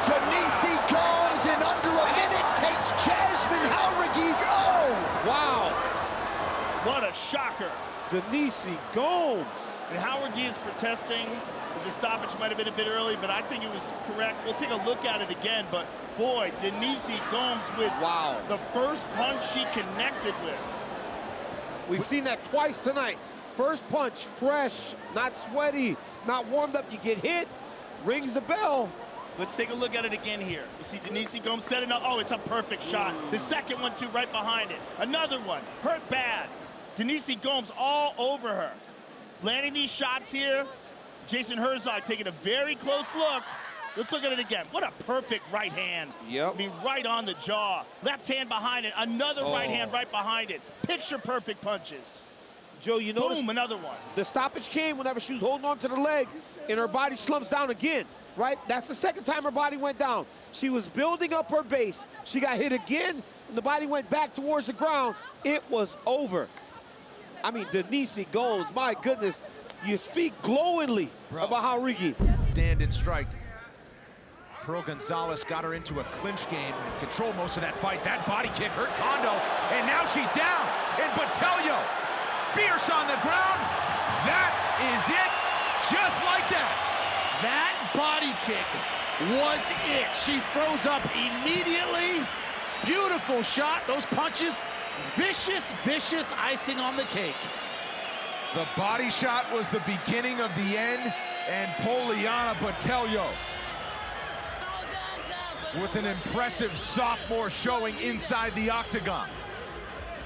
S18: Denise Combs in under a minute takes Jasmine Jauregui's own!
S1: Wow. What a shocker.
S16: Denise Combs.
S1: And Jauregui is protesting. The stoppage might have been a bit early, but I think it was correct. We'll take a look at it again, but boy, Denise Combs with the first punch she connected with.
S16: We've seen that twice tonight. First punch, fresh, not sweaty, not warmed up. You get hit, rings the bell.
S1: Let's take a look at it again here. You see Denise Gomes setting up. Oh, it's a perfect shot. The second one, too, right behind it. Another one, hurt bad. Denise Gomes all over her. Landing these shots here. Jason Herzog taking a very close look. Let's look at it again. What a perfect right hand.
S16: Yep.
S1: I mean, right on the jaw. Left hand behind it. Another right hand right behind it. Picture perfect punches.
S16: Joe, you notice
S1: boom, another one.
S16: The stoppage came whenever she was holding on to the leg and her body slumps down again, right? That's the second time her body went down. She was building up her base. She got hit again, and the body went back towards the ground. It was over. I mean, Denise Gomes, my goodness, you speak glowingly about how Rigi.
S3: Stand and strike. Pearl Gonzalez got her into a clinch game and controlled most of that fight. That body kick hurt Kondo, and now she's down. And Botelho, fierce on the ground. That is it, just like that.
S15: That body kick was it. She froze up immediately. Beautiful shot. Those punches, vicious, vicious icing on the cake.
S3: The body shot was the beginning of the end, and Poliana Botelho with an impressive sophomore showing inside the octagon.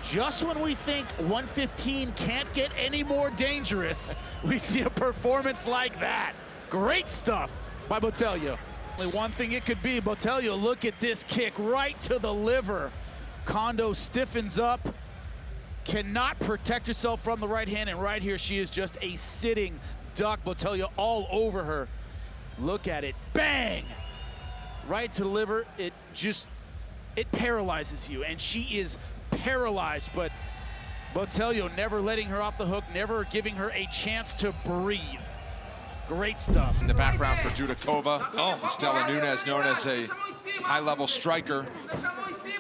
S15: Just when we think 115 can't get any more dangerous, we see a performance like that. Great stuff by Botelho. Only one thing it could be, Botelho, look at this kick right to the liver. Kondo stiffens up, cannot protect herself from the right hand, and right here she is just a sitting duck. Botelho all over her. Look at it, bang! Right to the liver, it paralyzes you, and she is paralyzed, but Botelho never letting her off the hook, never giving her a chance to breathe. Great stuff.
S3: In the background for Judakova, Stella Nunes, known as a high-level striker.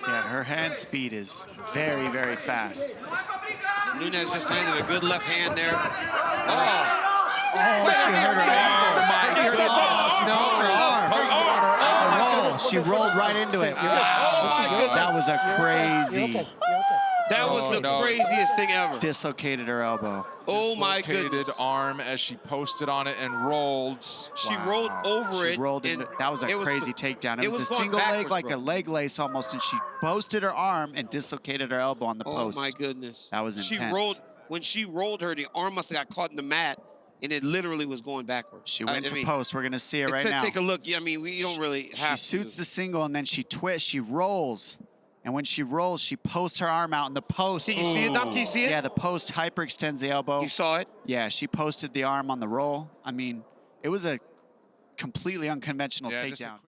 S20: Yeah, her hand speed is very, very fast.
S16: Nunez just landed a good left hand there.
S20: She rolled right into it. That was a crazy.
S16: That was the craziest thing ever.
S20: Dislocated her elbow.
S16: Oh my goodness.
S3: Dislocated arm as she posted on it and rolled.
S16: She rolled over it.
S20: Rolled into, that was a crazy takedown. It was a single leg, like a leg lace almost, and she posted her arm and dislocated her elbow on the post.
S16: Oh my goodness.
S20: That was intense.
S16: She rolled, when she rolled her, the arm must have got caught in the mat, and it literally was going backwards.
S20: She went to post. We're going to see it right now.
S16: Take a look. I mean, we don't really have
S20: She suits the single, and then she twists. She rolls. And when she rolls, she posts her arm out in the post.
S16: Can you see it, Dom? Can you see it?
S20: Yeah, the post hyperextends the elbow.
S16: You saw it?
S20: Yeah, she posted the arm on the roll. I mean, it was a completely unconventional takedown.